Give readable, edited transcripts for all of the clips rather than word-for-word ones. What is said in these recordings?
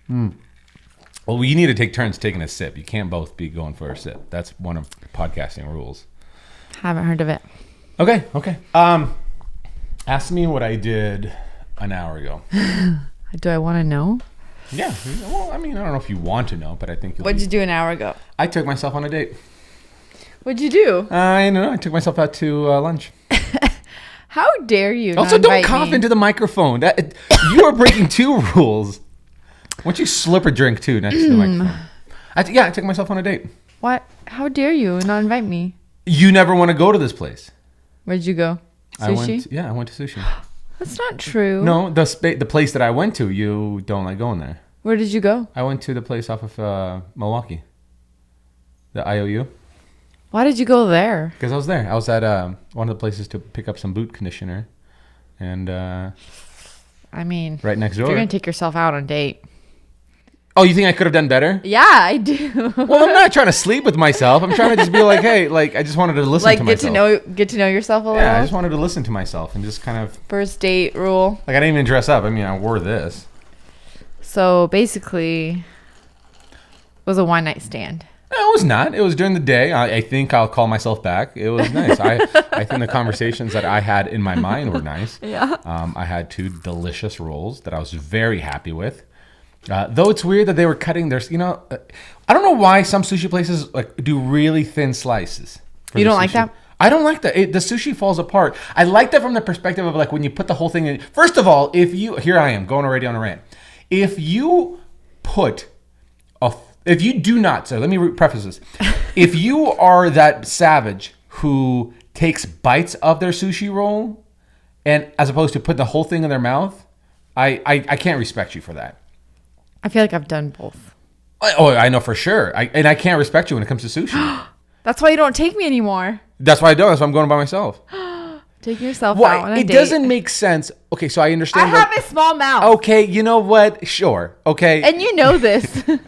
Well, you need to take turns taking a sip. You can't both be going for a sip. That's one of podcasting rules. Haven't heard of it. Okay. Ask me what I did an hour ago. Do I want to know? Yeah. Well, I mean, I don't know if you want to know, but I think What'd you do an hour ago? I took myself on a date. What'd you do? I don't know. I took myself out to lunch. How dare you? Also, don't cough into the microphone. You are breaking 2 rules. Why don't you slip a drink too next to the microphone? I took myself on a date. What? How dare you not invite me? You never want to go to this place. Where'd you go? Sushi? I went to Sushi. That's not true. No, the place that I went to, you don't like going there. Where did you go? I went to the place off of Milwaukee. The IOU. Why did you go there? Because I was there. I was at one of the places to pick up some boot conditioner. And I mean, right next door. You're going to take yourself out on a date. Oh, you think I could have done better? Yeah, I do. Well, I'm not trying to sleep with myself. I'm trying to just be like, hey, like I just wanted to listen to myself. Get to know yourself a little. Yeah, I just wanted to listen to myself and just kind of first date rule. Like I didn't even dress up. I mean, I wore this. So basically, it was a one-night stand. No, it was not. It was during the day. I think I'll call myself back. It was nice. I think the conversations that I had in my mind were nice. Yeah. I had 2 delicious rolls that I was very happy with. Though it's weird that they were cutting their, I don't know why some sushi places like do really thin slices. You don't like that? I don't like that. The sushi falls apart. I like that from the perspective of like when you put the whole thing in. First of all, here I am going already on a rant. If you do not, so let me preface this. If you are that savage who takes bites of their sushi roll and as opposed to putting the whole thing in their mouth, I can't respect you for that. I feel like I've done both. Oh, I know for sure. I can't respect you when it comes to sushi. That's why you don't take me anymore. That's why I don't. That's why I'm going by myself. Take yourself out on a date. It doesn't make sense. Okay, so I understand. I have a small mouth. Okay, you know what? Sure. Okay. And you know this. Okay,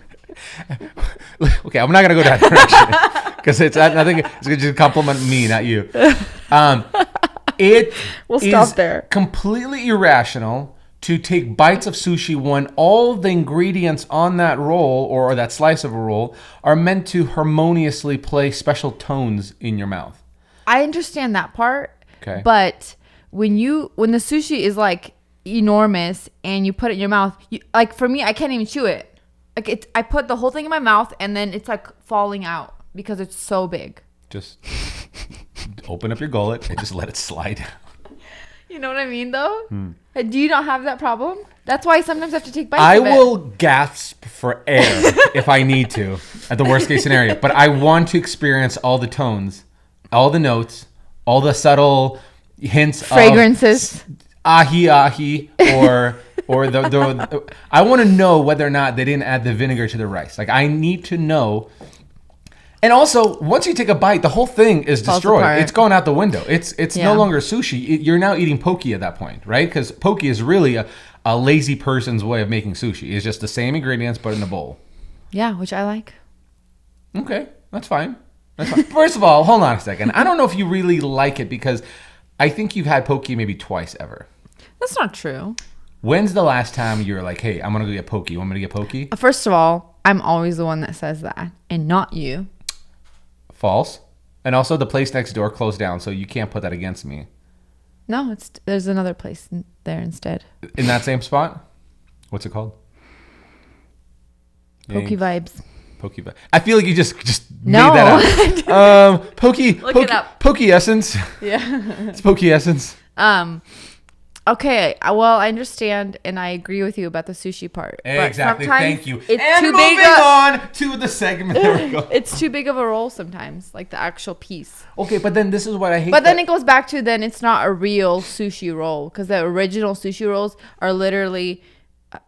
I'm not gonna go that direction because I think it's gonna just compliment me, not you. We'll stop there. Completely irrational to take bites of sushi when all the ingredients on that roll or that slice of a roll are meant to harmoniously play special tones in your mouth. I understand that part. Okay. But when the sushi is like enormous and you put it in your mouth, like for me, I can't even chew it. Like I put the whole thing in my mouth and then it's like falling out because it's so big. Just open up your gullet and just let it slide down. You know what I mean, though? Do you not have that problem? That's why sometimes I have to take bites I of it. will gasp for air if I need to, at the worst case scenario. But I want to experience all the tones, all the notes, all the subtle hints, fragrances, of ahi, or the. I want to know whether or not they didn't add the vinegar to the rice. Like I need to know. And also, once you take a bite, the whole thing is destroyed. It's going out the window. It's no longer sushi. You're now eating poke at that point, right? Because poke is really a lazy person's way of making sushi. It's just the same ingredients, but in a bowl. Yeah, which I like. Okay, that's fine. First of all, hold on a second. I don't know if you really like it because I think you've had poke maybe twice ever. That's not true. When's the last time you were like, hey, I'm going to go get poke. You want me to get poke? First of all, I'm always the one that says that and not you. False. And also the place next door closed down, so you can't put that against me. No, there's another place there instead. In that same spot? What's it called? Poke Vibes. Poke Vibes. I feel like you just no. made that up. Poke it up. Poke Essence. Yeah. It's Poke Essence. Okay, well, I understand and I agree with you about the sushi part. Exactly, thank you. It's and too moving big on to the segment. There we go. It's too big of a roll sometimes, like the actual piece. Okay, but then this is what I hate. But then it goes back to then it's not a real sushi roll because the original sushi rolls are literally a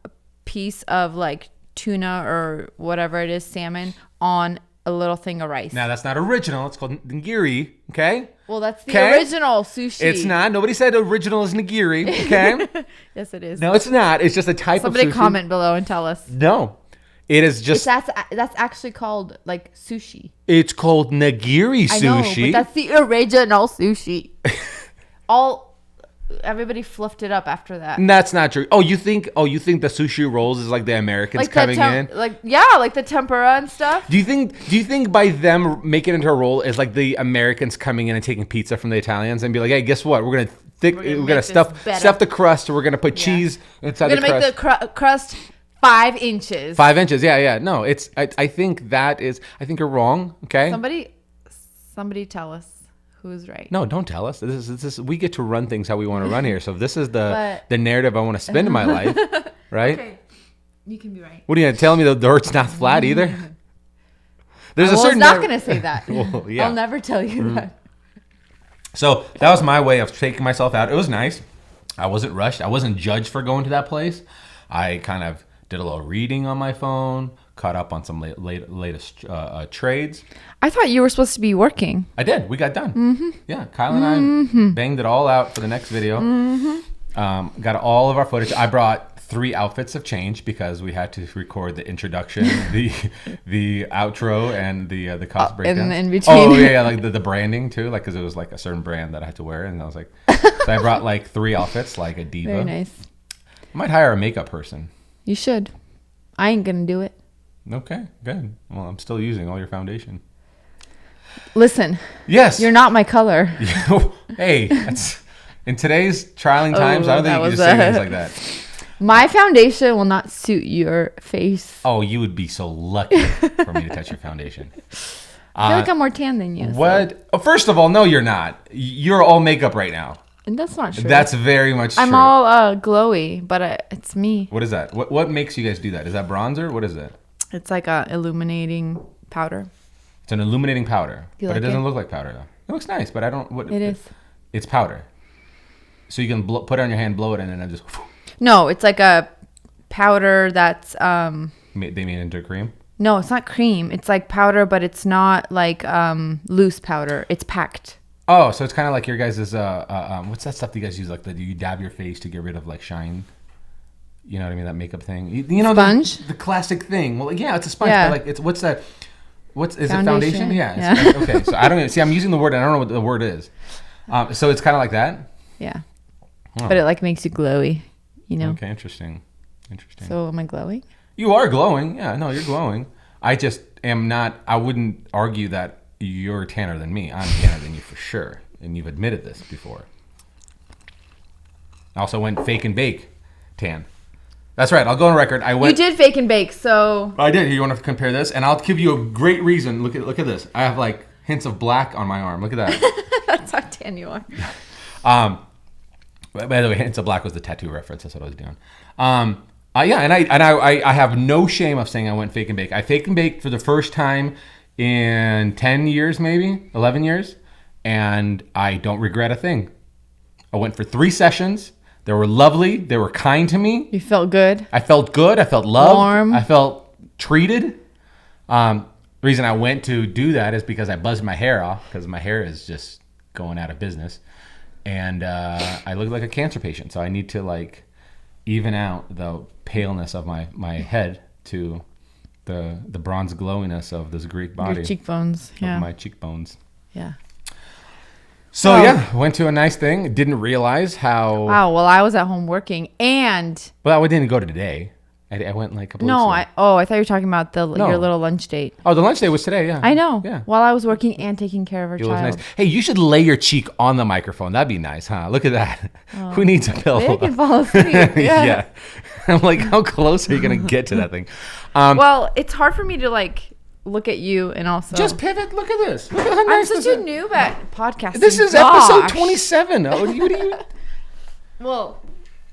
piece of like tuna or whatever it is, salmon on a little thing of rice. Now that's not original. It's called nigiri. Okay. Well, that's the original sushi. It's not. Nobody said original is nigiri. Okay. Yes, it is. No, it's not. It's just a type of sushi. Somebody comment below and tell us. No, it is just. That's actually called like sushi. It's called nigiri sushi. I know, but that's the original sushi. everybody fluffed it up after that. That's not true. You think the sushi rolls is like the Americans Like coming in? Like the tempura and stuff. Do you think by them making it into a roll is like the Americans coming in and taking pizza from the Italians and be like, hey, guess what? We're gonna stuff the crust. We're gonna put cheese inside the crust. We're gonna make the crust 5 inches. 5 inches. Yeah. No, I think you're wrong. Okay. Somebody tell us who's right. No, don't tell us. This is we get to run things how we want to run here. So if this is the narrative I want to spend in my life, right? Okay. You can be right. What are you gonna tell me? The earth's not flat either. There's a certain. I was not gonna say that. Well, yeah. I'll never tell you that. So that was my way of taking myself out. It was nice. I wasn't rushed. I wasn't judged for going to that place. I kind of did a little reading on my phone, caught up on some latest trades. I thought you were supposed to be working. I did. We got done. Mm-hmm. Yeah, Kyle and I banged it all out for the next video. Mm-hmm. Got all of our footage. I brought 3 outfits of change because we had to record the introduction, the outro, and the cost breakdown. And in between. Oh yeah, like the branding too, like because it was like a certain brand that I had to wear, and I was like, so I brought like 3 outfits, like a diva. Very nice. I might hire a makeup person. You should. I ain't gonna do it. Okay, good. Well, I'm still using all your foundation. Listen. Yes. You're not my color. Hey, that's in today's trying times. I don't think you can just say things like that. My foundation will not suit your face. Oh, you would be so lucky for me to touch your foundation. I feel like I'm more tan than you. What? So. Oh, first of all, no, you're not. You're all makeup right now. And that's not true. That's very much true. I'm all glowy, but it's me. What is that? What makes you guys do that? Is that bronzer? What is it? It's like a illuminating powder. It's an illuminating powder, but it doesn't it? Look like powder though. It looks nice, but I don't. What it is? It's powder, so you can put it on your hand, blow it, and then just. No, it's like a powder that's They made into cream. No, it's not cream. It's like powder, but it's not like loose powder. It's packed. Oh, so it's kind of like your guys' what's that stuff that you guys use? Like you dab your face to get rid of like shine. You know what I mean? That makeup thing. You know sponge? The classic thing. Well, yeah, it's a sponge. Yeah. But like it's what's that? Is foundation. it foundation? Yeah. Okay. So I don't even see. I'm using the word and I don't know what the word is. So it's kind of like that. Yeah. Oh. But it like makes you glowy. You know. Okay. Interesting. So am I glowing? You are glowing. Yeah. No, you're glowing. I just am not. I wouldn't argue that you're tanner than me. I'm tanner than you for sure, and you've admitted this before. I also went fake and bake tan. That's right. I'll go on record. You did fake and bake, so I did. You want to compare this, and I'll give you a great reason. Look at this. I have like hints of black on my arm. Look at that. That's how tan you are. By the way, hints of black was the tattoo reference. That's what I was doing. Yeah, and I have no shame of saying I went fake and bake. I fake and baked for the first time in 10 years, maybe 11 years, and I don't regret a thing. I went for 3 sessions. They were lovely. They were kind to me. You felt good. I felt good. I felt loved. Warm. I felt treated. The reason I went to do that is because I buzzed my hair off because my hair is just going out of business, and I look like a cancer patient. So I need to like even out the paleness of my head to the bronze glowiness of this Greek body. Your cheekbones. Yeah. Of my cheekbones. Yeah. So yeah, went to a nice thing. Didn't realize how. Wow. Well, I was at home working, and. Well, I didn't go to today. I went like a couple. No, weeks ago. I thought you were talking about your little lunch date. Oh, the lunch date was today. Yeah. I know. Yeah. While I was working and taking care of our child. Nice. Hey, you should lay your cheek on the microphone. That'd be nice, huh? Look at that. Oh. Who needs a pillow? They can fall asleep. Yeah. I'm like, how close are you gonna get to that thing? Well, it's hard for me to like look at you and also just pivot. Look at this. Look at how nice I'm such a noob at podcasting. This is episode 27. What do you? Well,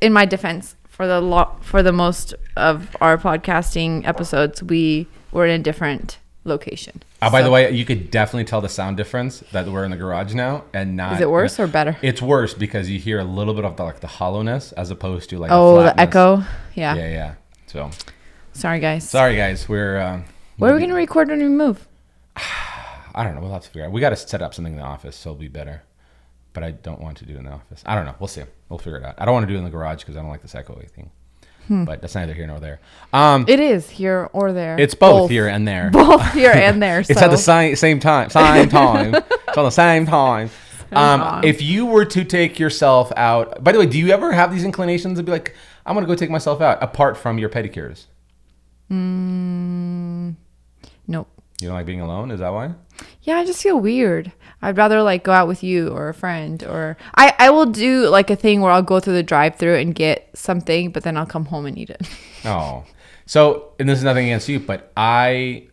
in my defense, for the most of our podcasting episodes, we were in a different location. By the way, you could definitely tell the sound difference that we're in the garage now, and not. Is it worse or better? It's worse because you hear a little bit of the hollowness as opposed to like the echo. Yeah. Yeah. So. Sorry, guys. We're. Where are we gonna record when we move? I don't know. We'll have to figure out. We got to set up something in the office, so it'll be better. But I don't want to do it in the office. I don't know. We'll see. We'll figure it out. I don't want to do it in the garage because I don't like this echoey thing. But that's neither here nor there. It is here or there. It's both here and there. Both here and there. It's at the same time. It's on the same time. wrong. If you were to take yourself out, by the way, do you ever have these inclinations to be like, I'm going to go take myself out apart from your pedicures? Nope. You don't like being alone? Is that why? Yeah, I just feel weird. I'd rather like go out with you or a friend, or I will do like a thing where I'll go through the drive-thru and get something, but then I'll come home and eat it. Oh. So, and this is nothing against you, but It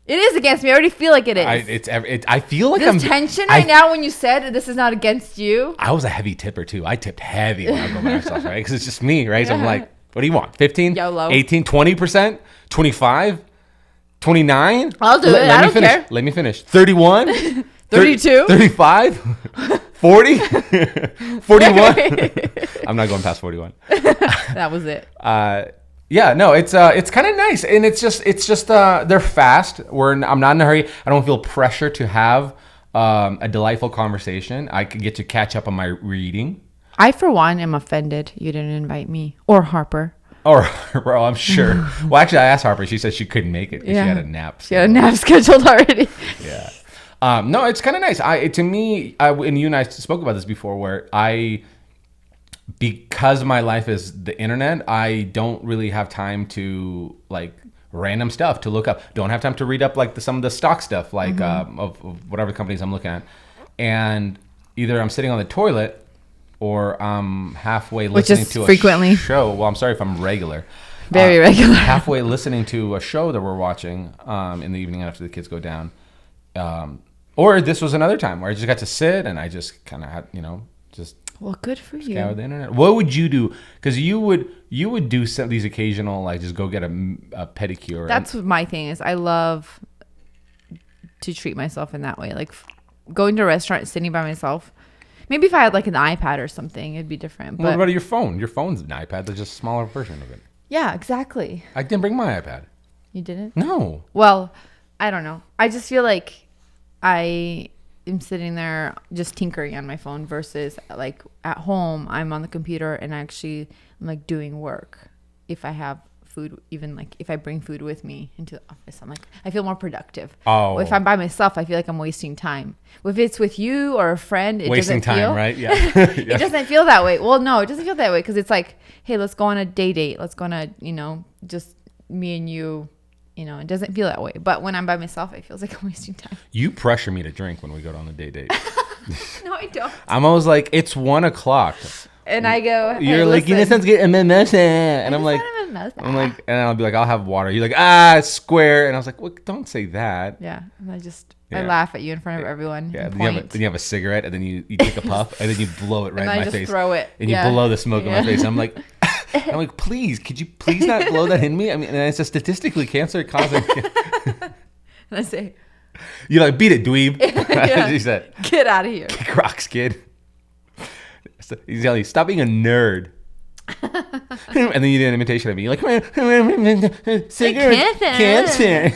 is against me. I already feel like it is. I feel like This tension right now when you said this is not against you. I was a heavy tipper too. I tipped heavy when I go by myself, right? Because it's just me, right? So I'm like, what do you want? 15? YOLO. 18? 20%? 25? 29? I'll do it. I don't care. Let me finish. 31? 32? 35? 40? 41? I'm not going past 41. That was it. Yeah, no, it's kind of nice, and it's just they're fast. I'm not in a hurry. I don't feel pressure to have a delightful conversation. I could get to catch up on my reading. I, for one, am offended you didn't invite me or Harper. Or, well, I'm sure. Well, actually, I asked Harper. She said she couldn't make it because she had a nap. She had a nap scheduled already. Yeah. No, it's kind of nice. To me, and you and I spoke about this before, where because my life is the internet, I don't really have time to like random stuff to look up. Don't have time to read up like some of the stock stuff, like of whatever companies I'm looking at. And either I'm sitting on the toilet or I'm halfway listening to a show. Well, I'm sorry if I'm regular. Very regular. Halfway listening to a show that we're watching in the evening after the kids go down. Or this was another time where I just got to sit and I just kind of had, just... Well, good for you. Scour the internet. What would you do? Because you would do some of these occasional, like just go get a pedicure. That's what my thing is. I love to treat myself in that way. Like going to a restaurant, sitting by myself. Maybe if I had like an iPad or something, it'd be different. But what about your phone? Your phone's an iPad. There's just a smaller version of it. Yeah, exactly. I didn't bring my iPad. You didn't? No. Well, I don't know. I just feel like I am sitting there just tinkering on my phone versus like at home, I'm on the computer and actually I'm like doing work. If I have food, even like if I bring food with me into the office, I'm like, I feel more productive. Oh. If I'm by myself, I feel like I'm wasting time. If it's with you or a friend, it wasting doesn't time, feel, right? Yeah. It doesn't feel that way. Well, no, it doesn't feel that way because it's like, hey, let's go on a date. Let's go on a, just me and you. It doesn't feel that way. But when I'm by myself, it feels like I'm wasting time. You pressure me to drink when we go on a date. No, I don't. I'm always like, it's 1:00. And I go, hey, you're like, listen. sounds good. And I'm like, and I'll be like, I'll have water. You're like, it's square. And I was like, well, don't say that. Yeah. And I laugh at you in front of everyone. Yeah. Then you have a cigarette and then you take a puff and then you blow it right in my face. And I just throw it. And you blow the smoke in my face. And I'm like, please, could you please not blow that in me? I mean, and it's a statistically cancer causing. And I say, you're like, beat it, dweeb. Yeah. She said, get out of here. Kick rocks, kid. He's telling you, stop being a nerd. And then you did an imitation of me. You're like, cigarette cancer.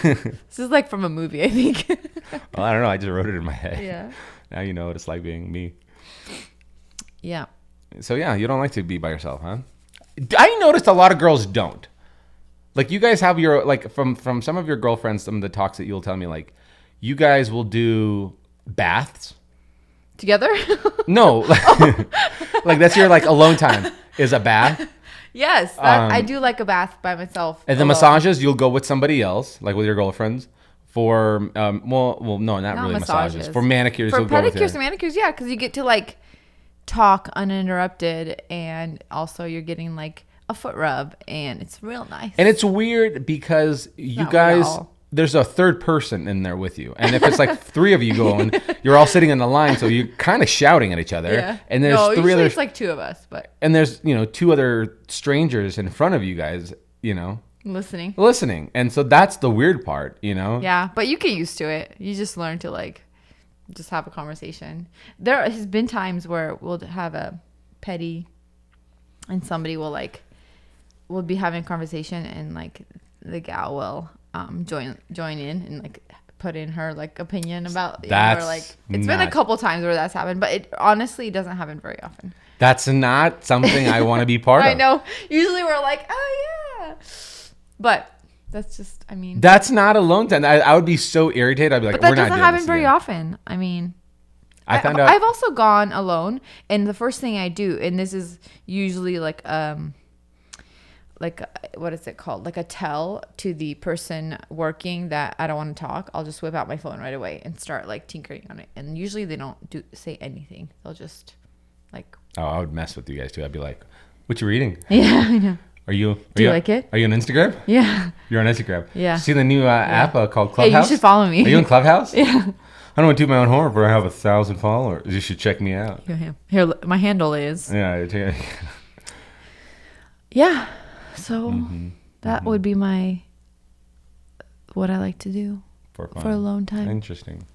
This is like from a movie, I think. Well, I don't know. I just wrote it in my head. Yeah. Now you know what it's like being me. Yeah. So yeah, you don't like to be by yourself, huh? I noticed a lot of girls don't. Like you guys have your, like from some of your girlfriends, some of the talks that you'll tell me, like you guys will do baths. Together? No. Like that's your like alone time is a bath. Yes. I do like a bath by myself. And the massages, you'll go with somebody else, like with your girlfriends. For, no, not really massages. For manicures, for you'll go with pedicures and manicures, yeah. Because you get to like talk uninterrupted, and also you're getting like a foot rub, and it's real nice. And it's weird because you guys, there's a third person in there with you, and if it's like three of you going, you're all sitting in the line, so you're kind of shouting at each other. Yeah. And there's three others. It's like two of us, but and there's two other strangers in front of you guys, listening, and so that's the weird part, Yeah, but you get used to it. You just learn to like just have a conversation. There has been times where we'll have a petty and somebody we'll be having a conversation and like the gal will join in and like put in her like opinion about that's or like it's been a couple times where that's happened, but it honestly doesn't happen very often. That's not something I want to be part of. I know. Usually we're like, oh yeah, but that's just, that's not alone time. I would be so irritated. I'd be like, but that we're not doing doesn't happen this very again. often. I mean, I found out. I've also gone alone, and the first thing I do, and this is usually like what is it called? Like a tell to the person working that I don't want to talk. I'll just whip out my phone right away and start like tinkering on it. And usually they don't say anything. They'll just like. Oh, I would mess with you guys too. I'd be like, "What you reading?" Yeah, I know. Do you like it? Are you on Instagram? Yeah. You're on Instagram. Yeah. See the new app called Clubhouse? Hey, you should follow me. Are you in Clubhouse? Yeah. I don't want to do my own homework, but I have 1,000 followers. You should check me out. Here, my handle is. Yeah. Yeah. So that would be what I like to do for alone time. Interesting.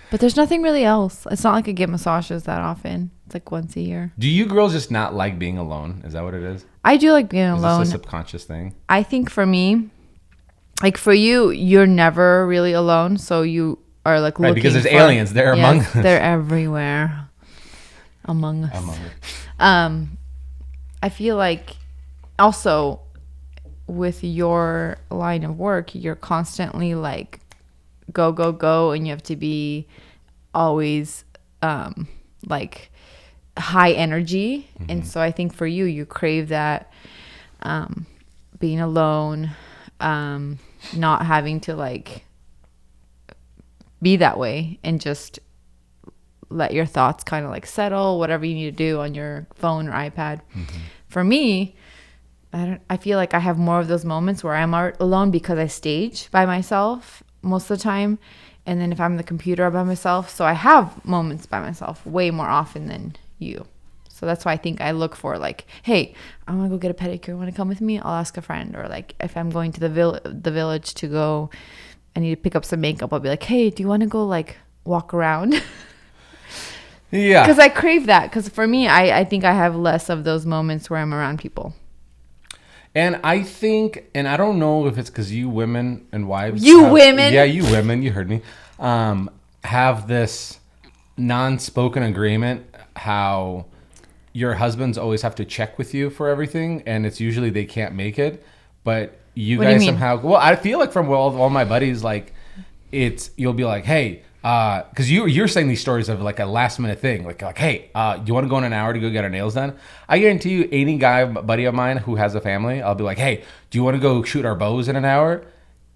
But there's nothing really else. It's not like I get massages that often. It's like once a year. Do you girls just not like being alone? Is that what it is? I do like being alone. Is this a subconscious thing? I think for me, like for you, you're never really alone. So you are like looking because there's aliens. They're among us. They're everywhere. Among us. I feel like also with your line of work, you're constantly like go, and you have to be always like high energy. And so I think for you crave that being alone, not having to like be that way and just let your thoughts kind of like settle, whatever you need to do on your phone or iPad. For me, I feel like I have more of those moments where I'm alone because I stage by myself most of the time, and then if I'm on the computer by myself, so I have moments by myself way more often than you. So that's why I think I look for like, hey, I want to go get a pedicure, want to come with me? I'll ask a friend. Or like if I'm going to the village to go, I need to pick up some makeup, I'll be like, hey, do you want to go like walk around? Yeah, because I crave that. Because for me, I think I have less of those moments where I'm around people. And I think, and I don't know if it's because you women and wives. Women? Yeah, you women, you heard me. Have this non-spoken agreement how your husbands always have to check with you for everything. And it's usually they can't make it. But you guys somehow, well, I feel like from all my buddies, like you'll be like, hey, because you're saying these stories of like a last minute thing, like hey, do you want to go in an hour to go get our nails done? I guarantee you, any buddy of mine who has a family, I'll be like, hey, do you want to go shoot our bows in an hour?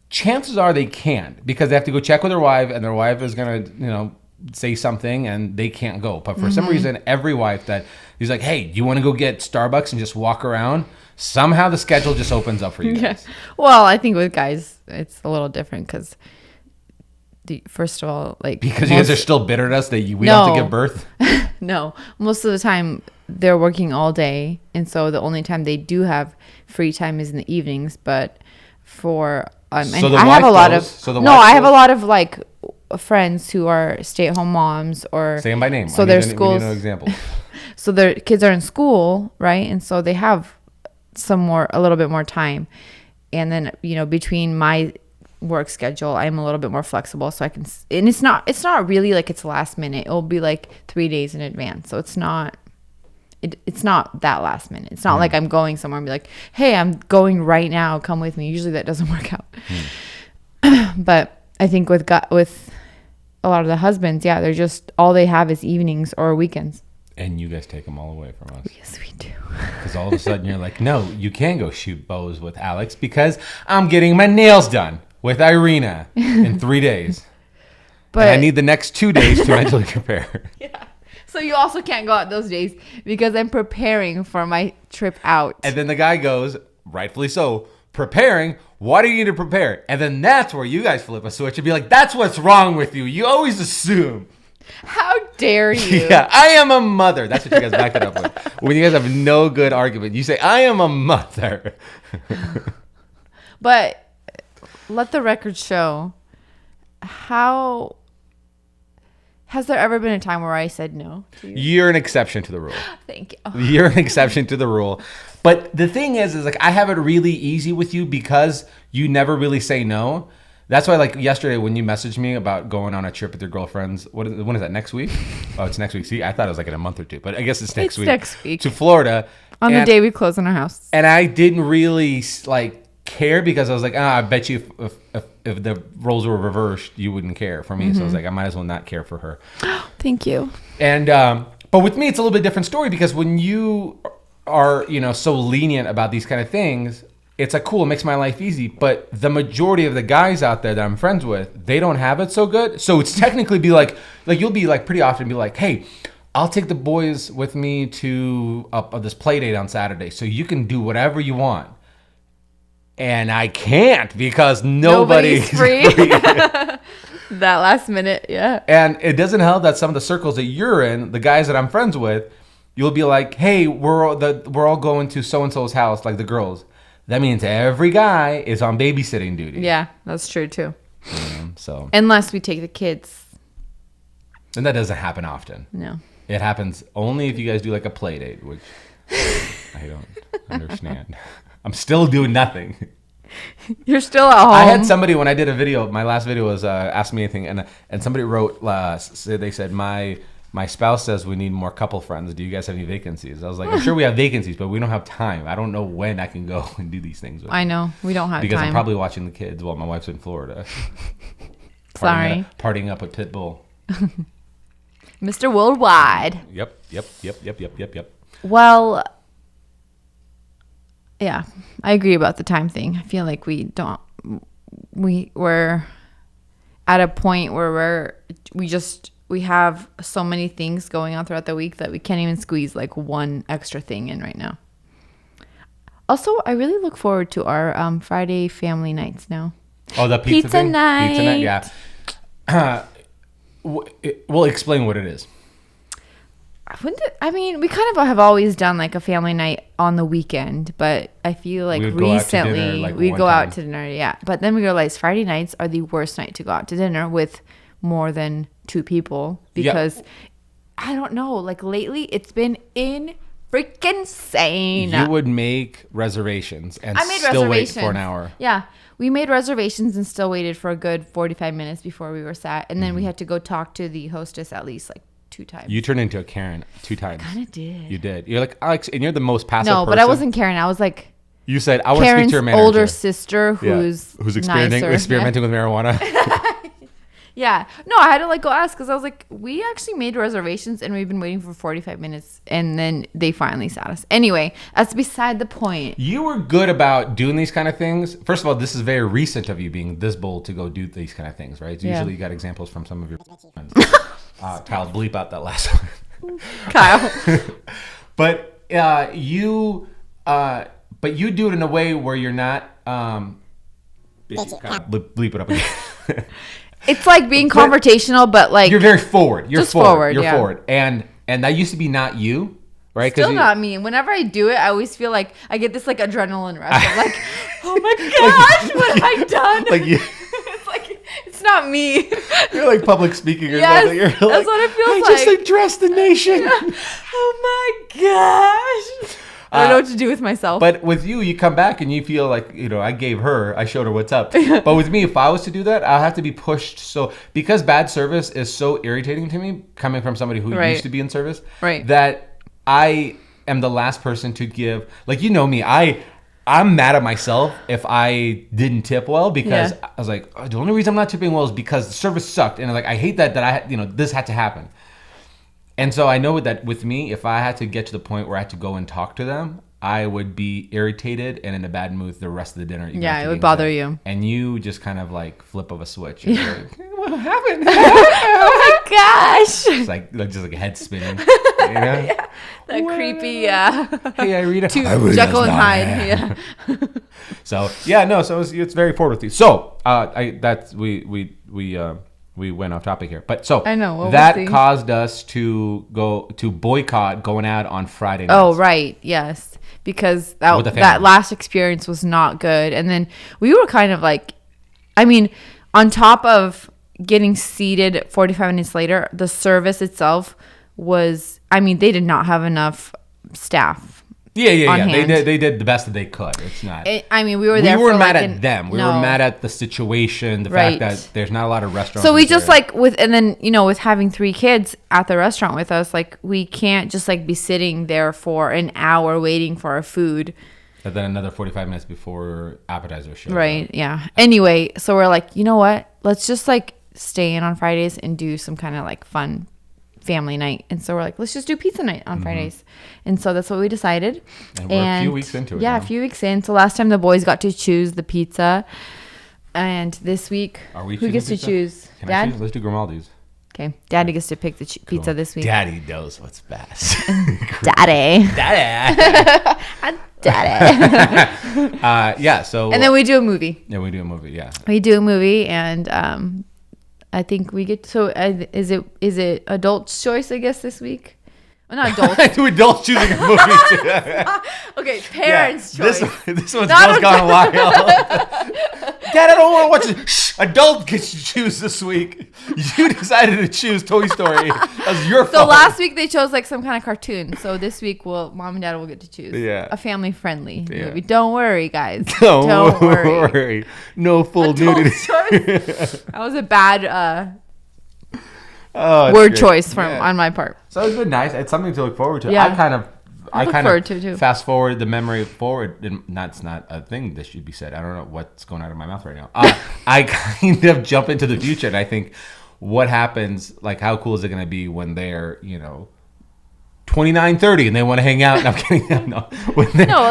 Chances are they can't, because they have to go check with their wife, and their wife is gonna say something, and they can't go. But for some reason, every wife that he's like, hey, do you want to go get Starbucks and just walk around? Somehow the schedule just opens up for you guys. Well, I think with guys, it's a little different because. First of all, like because you guys are still bitter at us that we don't have to give birth. No, most of the time they're working all day, and so the only time they do have free time is in the evenings. But for I have a lot of like friends who are stay-at-home moms or say them by name. So their schools, examples. So their kids are in school, right? And so they have a little bit more time, and then between my work schedule, I'm a little bit more flexible, so I can, and it's not really like it's last minute. It'll be like 3 days in advance, so it's not that last minute. It's not like I'm going somewhere and be like, hey, I'm going right now, come with me. Usually that doesn't work out. But I think with a lot of the husbands, they're just, all they have is evenings or weekends. And you guys take them all away from us. Yes, we do. Because all of a sudden you're like, no, you can't go shoot bows with Alex because I'm getting my nails done with Irina in 3 days. But and I need the next 2 days to mentally prepare. Yeah. So you also can't go out those days because I'm preparing for my trip out. And then the guy goes, rightfully so, preparing. Why do you need to prepare? And then that's where you guys flip a switch and be like, that's what's wrong with you. You always assume. How dare you? Yeah, I am a mother. That's what you guys back it up with. When you guys have no good argument, you say, I am a mother. But let the record show, how has there ever been a time where I said no to you? You're an exception to the rule. Thank you. You're an exception to the rule. But the thing is like I have it really easy with you because you never really say no. That's why, like yesterday when you messaged me about going on a trip with your girlfriends, when is that, next week? Oh, it's next week. See, I thought it was like in a month or two, but I guess it's next week. To Florida. On the day we close on our house. And I didn't really care because I was like, I bet you if the roles were reversed, you wouldn't care for me. So I was like, I might as well not care for her. Thank you. And but with me, it's a little bit different story because when you are, so lenient about these kind of things, it's like, cool, it makes my life easy. But the majority of the guys out there that I'm friends with, they don't have it so good. So it's technically be like you'll be like pretty often be like, hey, I'll take the boys with me to this play date on Saturday. So you can do whatever you want. And I can't because nobody's free. That last minute, yeah. And it doesn't help that some of the circles that you're in, the guys that I'm friends with, you'll be like, hey, we're all going to so-and-so's house, like the girls. That means every guy is on babysitting duty. Yeah, that's true too. So unless we take the kids. And that doesn't happen often. No. It happens only if you guys do like a play date, which I don't understand. I'm still doing nothing. You're still at home. I had somebody, when I did a video, my last video was Ask Me Anything, and somebody wrote, they said, my spouse says we need more couple friends. Do you guys have any vacancies? I was like, I'm sure we have vacancies, but we don't have time. I don't know when I can go and do these things. I know. We don't have because time. I'm probably watching the kids while my wife's in Florida. Sorry. Partying up with Pitbull. Mr. Worldwide. Yep. Well, yeah, I agree about the time thing. I feel like we're at a point where we have so many things going on throughout the week that we can't even squeeze like one extra thing in right now. Also, I really look forward to our Friday family nights now. Oh, the pizza night. Pizza night, yeah. Well, explain what it is. We kind of have always done like a family night on the weekend, but I feel like recently we'd go out to dinner, yeah. But then we realized Friday nights are the worst night to go out to dinner with more than 2 people because I don't know, like lately it's been freaking insane. You would make reservations and still wait for an hour. Yeah. We made reservations and still waited for a good 45 minutes before we were sat. And then we had to go talk to the hostess at least like 2 times. You turned into a Karen 2 times. I kind of did. You did. You're like, Alex, and you're the most passive person. No, but I wasn't Karen. I was like, you said, I want to speak to your manager. older sister who's experimenting with marijuana. Yeah. No, I had to like go ask because I was like, we actually made reservations and we've been waiting for 45 minutes and then they finally sat us. Anyway, that's beside the point. You were good about doing these kind of things. First of all, this is very recent of you being this bold to go do these kind of things, right? Usually you got examples from some of your friends. Kyle, bleep out that last one. Kyle. But you do it in a way where you're not bleep it up again. It's like being confrontational, but like you're very forward. You're forward. You're yeah. forward, and that used to be not you, right? Still not me. Whenever I do it, I always feel like I get this like adrenaline rush. I'm like, oh my gosh, what have I done? It's like it's not me. You're like public speaking or yes, something. You're that's like, what it feels I like. just addressed the nation. Oh my gosh. I don't know what to do with myself. But with you come back and you feel like, I showed her what's up. But with me, if I was to do that, I'll have to be pushed. So because bad service is so irritating to me, coming from somebody who used to be in service, that I am the last person to give, like, me, I'm mad at myself if I didn't tip well because I was like, the only reason I'm not tipping well is because the service sucked. And like, I hate that this had to happen. And so I know that with me, if I had to get to the point where I had to go and talk to them, I would be irritated and in a bad mood the rest of the dinner. Yeah, it would bother you. And you just kind of like flip of a switch. And you're like, what happened? Oh my gosh. It's like just like a head spinning. Yeah. That creepy, Hey, Irina. Jekyll and Hyde. Yeah. So it's very forward with you. So we went off topic here, but so I know that caused us to boycott going out on Friday nights. Oh, right. Yes. Because that last experience was not good. And then we were kind of like, on top of getting seated 45 minutes later, the service itself was, they did not have enough staff. Yeah. They did the best that they could. It's not. We were there. We were mad at them. We were mad at the situation, the fact that there's not a lot of restaurants. So we just with having 3 kids at the restaurant with us, like we can't just like be sitting there for an hour waiting for our food. And then another 45 minutes before appetizer show. Right. Yeah. Anyway, so we're like, you know what? Let's just like stay in on Fridays and do some kind of like fun family night. And so we're like, let's just do pizza night on Fridays. And so that's what we decided. And we're a few weeks into it. Yeah, now. a few weeks in. So last time the boys got to choose the pizza. And this week, who gets to choose? Can Dad? I choose? Let's do Grimaldi's. Okay. Daddy gets to pick the pizza this week. Daddy knows what's best. Daddy. Daddy. Daddy. Yeah. So. And then we do a movie. Yeah, we do a movie. Yeah. We do a movie, and I think we get. So is it adults' choice? I guess this week. Well, not adults. Do adults choosing a movie too. Okay, parents' choice. This one's Not gone wild. Dad, I don't want to watch it. Shh, adult gets to choose this week. You decided to choose Toy Story. That was your fault. So last week they chose like some kind of cartoon. So this week, mom and dad will get to choose a family-friendly movie. Don't worry, guys. Don't worry. No full nudity. That was a bad word choice on my part. So it's been nice. It's something to look forward to. Yeah. I look kind forward of to too. fast forward the memory forward, and that's not a thing that should be said. I don't know what's going out of my mouth right now. I kind of jump into the future, and I think what happens, like how cool is it going to be when they're 29, 30, and they want to hang out? And I'm kidding. No,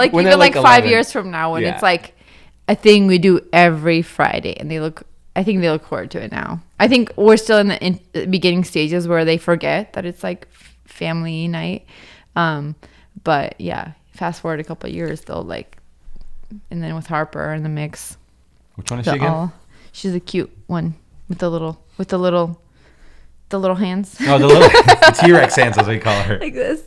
even like 5 years from now, when it's like a thing we do every Friday, and I think they look forward to it now. I think we're still in the beginning stages where they forget that it's like family night. But yeah, fast forward a couple of years, they'll like, and then with Harper in the mix. Which one is she again? She's a cute one with the little hands. Oh, the little T-Rex hands, as we call her. Like this.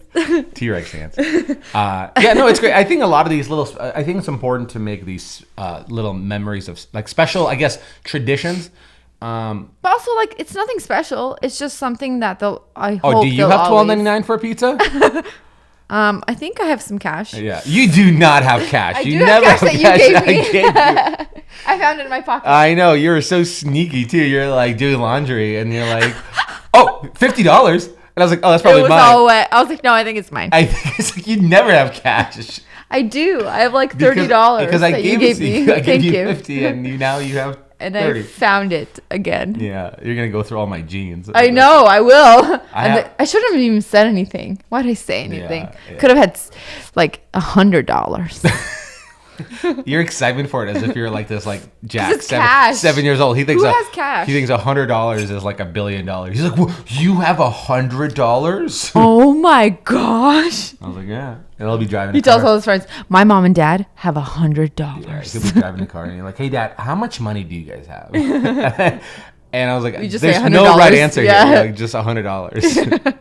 T-Rex hands. Yeah, no, it's great. I think a lot of these I think it's important to make these little memories of like special, I guess, traditions. But also, like, it's nothing special. It's just something that hope. Oh, do you have $12.99 for a pizza? I think I have some cash. Yeah, you do not have cash. I do have cash that you gave me. I gave you. I found it in my pocket. I know, you're so sneaky too. You're like doing laundry, and you're like, oh, $50. And I was like, oh, that's probably mine. It was all wet. I was like, no, I think it's mine. I think it's like you never have cash. I do. I have like $30 because I gave me. I gave you 50, and now you have. And 30. I found it again. Yeah, you're gonna go through all my jeans. I know, I will. I shouldn't have even said anything. Why did I say anything? Yeah. Could have had like $100. Your excitement for it as if you're like this, like Jack, cash. 7 years old. He thinks who has cash? He thinks $100 is like $1 billion. He's like, you have $100? Oh my gosh! I was like, yeah. And I'll be driving. He tells all his friends, my mom and dad have $100. Yeah, he'll be driving the car, and you're like, hey, Dad, how much money do you guys have? And I was like, there's no right answer here. Like, just $100.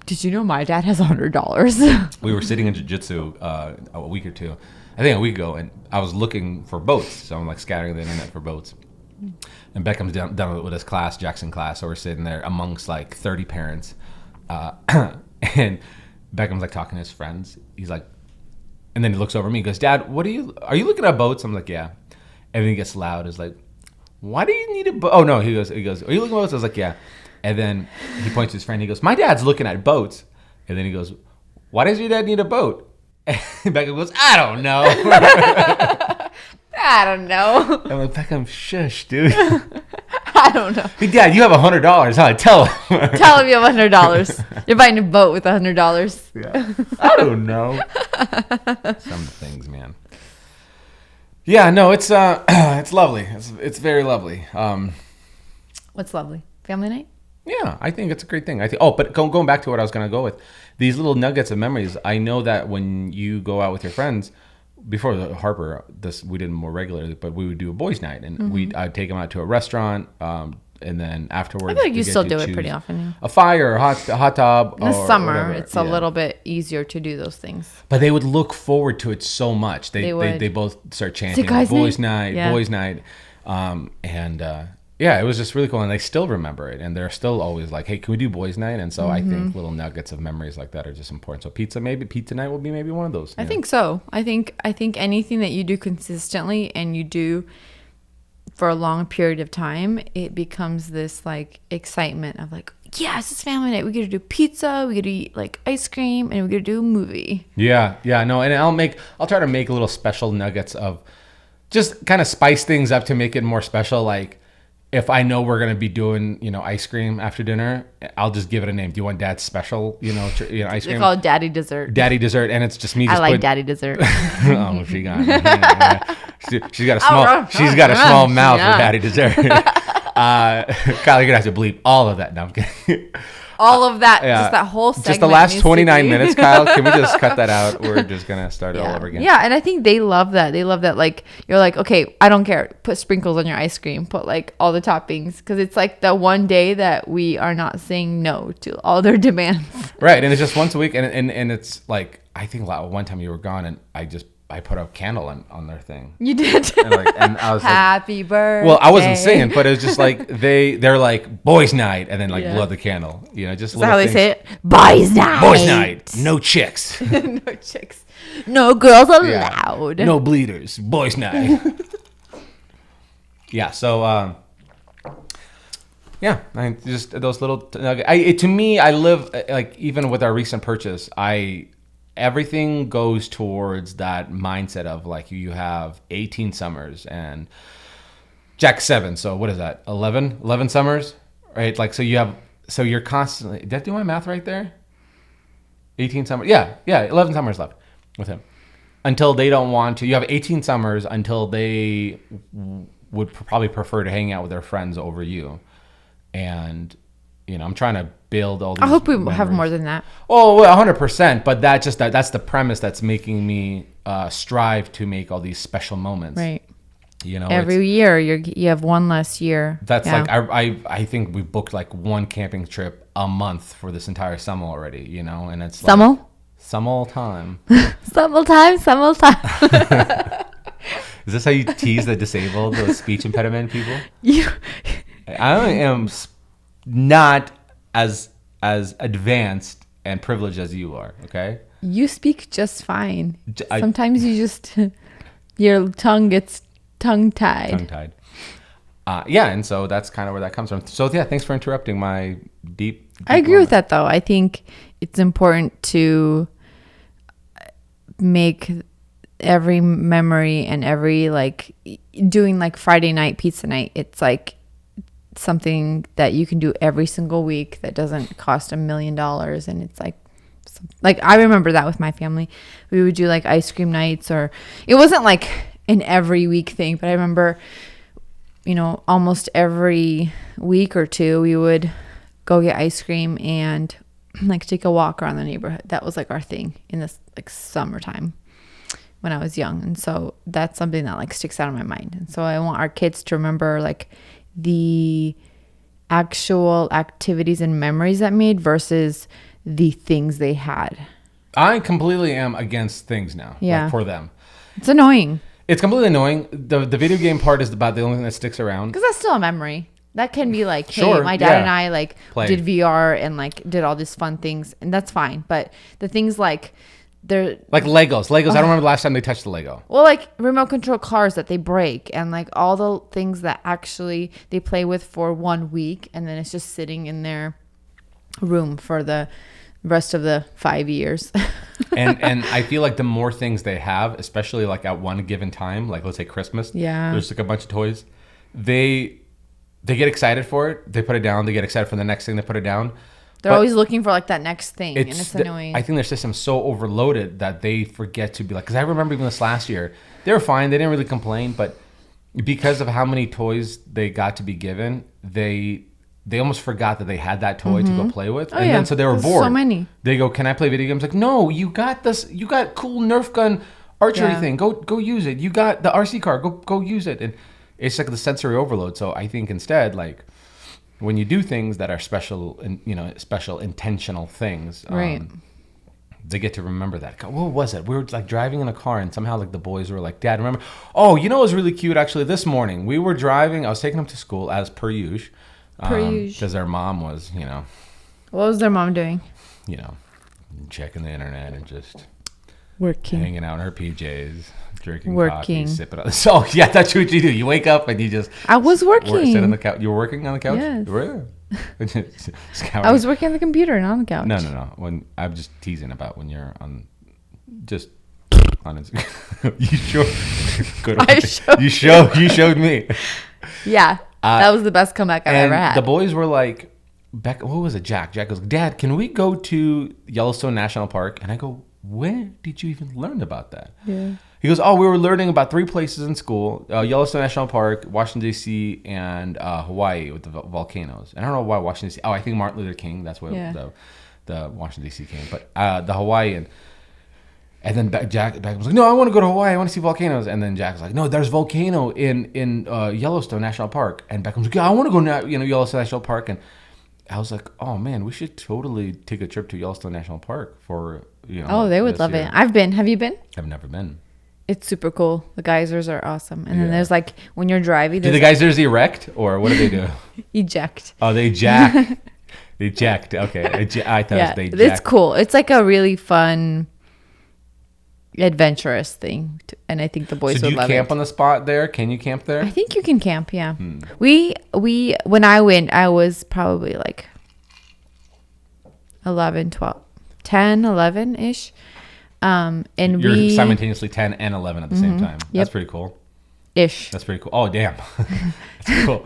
Did you know my dad has $100? We were sitting in jiu-jitsu a week or two. I think a week ago, and I was looking for boats. So I'm like scattering the internet for boats. And Beckham's down with his class, Jackson class. So we're sitting there amongst like 30 parents. And Beckham's like talking to his friends. He's like, and then he looks over at me. He goes, Dad, are you looking at boats? I'm like, yeah. And then he gets loud. It's like, why do you need a boat? Oh no, he goes, are you looking at boats? I was like, yeah. And then he points to his friend. He goes, my dad's looking at boats. And then he goes, why does your dad need a boat? And Beckham goes, I don't know. I don't know. I'm like, Beckham, shush, dude. I don't know. Hey, Dad, you have $100. Huh? Tell him. Tell him you have $100. You're buying a boat with $100. Yeah. I don't know. Some things, man. Yeah, no, it's lovely. It's very lovely. What's lovely? Family night? Yeah, I think it's a great thing. But going back to what I was going to go with, these little nuggets of memories. I know that when you go out with your friends, before the Harper, we did more regularly, but we would do a boys' night, and I'd take them out to a restaurant, and then afterwards. I feel like you still do it pretty often. Yeah. A fire, a hot tub. In the summer, it's a little bit easier to do those things. But they would look forward to it so much. They both start chanting boys' night, boys' night, yeah, it was just really cool, and they still remember it, and they're still always like, "Hey, can we do boys' night?" And so I think little nuggets of memories like that are just important. So pizza night will be maybe one of those. I think so. I think anything that you do consistently and you do for a long period of time, it becomes this like excitement of like, yeah, it's just family night. We get to do pizza, we get to eat like ice cream, and we get to do a movie. Yeah, no, and I'll try to make little special nuggets of just kind of spice things up to make it more special. Like if I know we're gonna be doing, ice cream after dinner, I'll just give it a name. Do you want Dad's special, ice They cream? call it daddy dessert. Daddy dessert, and it's just me. Just I like daddy dessert. Oh, she's got a small mouth for daddy dessert. Kyle, you're gonna have to bleep all of that. No, I'm kidding. All of that, just that whole segment. Just the last 29 minutes, Kyle. Can we just cut that out? We're just gonna start it all over again. Yeah, and I think they love that. They love that. Like you're like, okay, I don't care. Put sprinkles on your ice cream. Put like all the toppings, because it's like the one day that we are not saying no to all their demands. Right, and it's just once a week, and it's like I think one time you were gone, and I put a candle on their thing. You did. And I was Happy birthday. Well, I wasn't singing, but it was just like they're like boys' night, and then like blow the candle. Just is that how they say it? Boys' night. Boys' night. No chicks. No chicks. No girls allowed. No bleeders. Boys' night. Yeah. So. Yeah, just those little. To me, I live like even with our recent purchase, everything goes towards that mindset of like you have 18 summers and Jack 7. So what is that? 11 summers, right? Like, so you're constantly, did I do my math right there? 18 summers. Yeah. 11 summers left with him until they don't want to. You have 18 summers until they would probably prefer to hang out with their friends over you. And, I'm trying to build all these I hope we memories. have more than that. Oh, well, 100%. But that's the premise that's making me strive to make all these special moments. Right. Every year you have one less year. That's like I think we booked like one camping trip a month for this entire summer already. And it's like summer time. Summer time. Is this how you tease the disabled, the speech impediment people? I am not as advanced and privileged as you are, okay? You speak just fine. Sometimes you just your tongue gets tongue-tied. Yeah, and so that's kind of where that comes from. So yeah, thanks for interrupting my deep I agree with that though. I think it's important to make every memory and every like doing like Friday night pizza night. It's like something that you can do every single week that doesn't cost $1 million, and it's like I remember that with my family. We would do like ice cream nights, or it wasn't like an every week thing, but I remember almost every week or two we would go get ice cream and like take a walk around the neighborhood. That was like our thing in this like summertime when I was young. And so that's something that like sticks out in my mind. And so I want our kids to remember like the actual activities and memories that made versus the things they had. I completely am against things now. Yeah. Like for them. It's annoying. It's completely annoying. The video game part is about the only thing that sticks around. Because that's still a memory. That can be like, hey, sure, my dad and I like Played. did VR and like did all these fun things, and that's fine. But the things like they're like Legos. I don't remember the last time they touched the Lego. Well, like remote control cars that they break, and like all the things that actually they play with for 1 week, and then it's just sitting in their room for the rest of the 5 years. and I feel like the more things they have, especially like at one given time, like let's say Christmas, there's like a bunch of toys. They get excited for it. They put it down. They get excited for the next thing. They put it down. They're always looking for like that next thing, and it's annoying. I think their system's so overloaded that they forget to be like, because I remember even this last year, they were fine. They didn't really complain, but because of how many toys they got to be given, they almost forgot that they had that toy to go play with. Then so they were bored. So many. They go, can I play video games? Like, no, you got this. You got cool Nerf gun archery thing. Go use it. You got the RC car. Go use it. And it's like the sensory overload. So I think instead, like, when you do things that are special and special intentional things, right, they get to remember that. God, what was it? We were like driving in a car, and somehow like the boys were like, "Dad, remember? Oh, it was really cute actually. This morning we were driving. I was taking them to school as per usual, because their mom was, What was their mom doing? Checking the internet and just working, hanging out in her PJs. Drinking coffee, sipping on. So yeah, that's what you do. You wake up and you just. I was working. Sit on the couch. You were working on the couch. Yes. I was working on the computer, not on the couch. No. When I'm just teasing about when you're on, just on Instagram. You sure? Good. You showed me. Yeah, that was the best comeback I've ever had. The boys were like, what was it? Jack goes, Dad, can we go to Yellowstone National Park? And I go, where did you even learn about that? Yeah. He goes, we were learning about 3 places in school: Yellowstone National Park, Washington D.C., and Hawaii with the volcanoes. And I don't know why Washington D.C. I think Martin Luther King. That's where the Washington D.C. came. But the Hawaii and then Jack was like, no, I want to go to Hawaii. I want to see volcanoes. And then Jack was like, no, there's volcano in Yellowstone National Park. And Beckham was like, yeah, I want to go Yellowstone National Park. And I was like, oh man, we should totally take a trip to Yellowstone National Park for Oh, they would love it. I've been. Have you been? I've never been. It's super cool. The geysers are awesome. And then there's like when you're driving. Do the geysers erect or what do they do? Eject. Oh, they jack. They jacked. Okay, I thought it was they jacked. It's cool. It's like a really fun, adventurous thing, and I think the boys would love it. So do you camp on the spot there? Can you camp there? I think you can camp. Yeah. We when I went, I was probably like 11, 12, 10, 11 ish. And you're simultaneously 10 and 11 at the same time. Yep. That's pretty cool. Ish. That's pretty cool. Oh, damn. That's cool.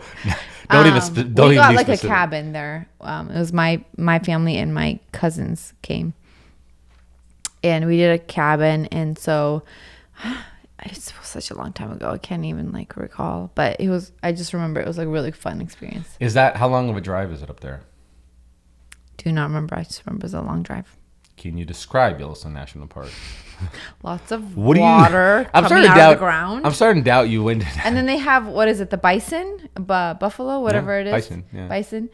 We got like a cabin there. It was my family and my cousins came, and we did a cabin. And so it was such a long time ago. I can't even like recall, but it was. I just remember it was like a really fun experience. How long of a drive is it up there? Do not remember. I just remember it was a long drive. Can you describe Yellowstone National Park? Lots of water coming out of the ground. I'm starting to doubt you went. And then they have, what is it, the bison, buffalo, whatever it is. Bison. Yeah. Bison.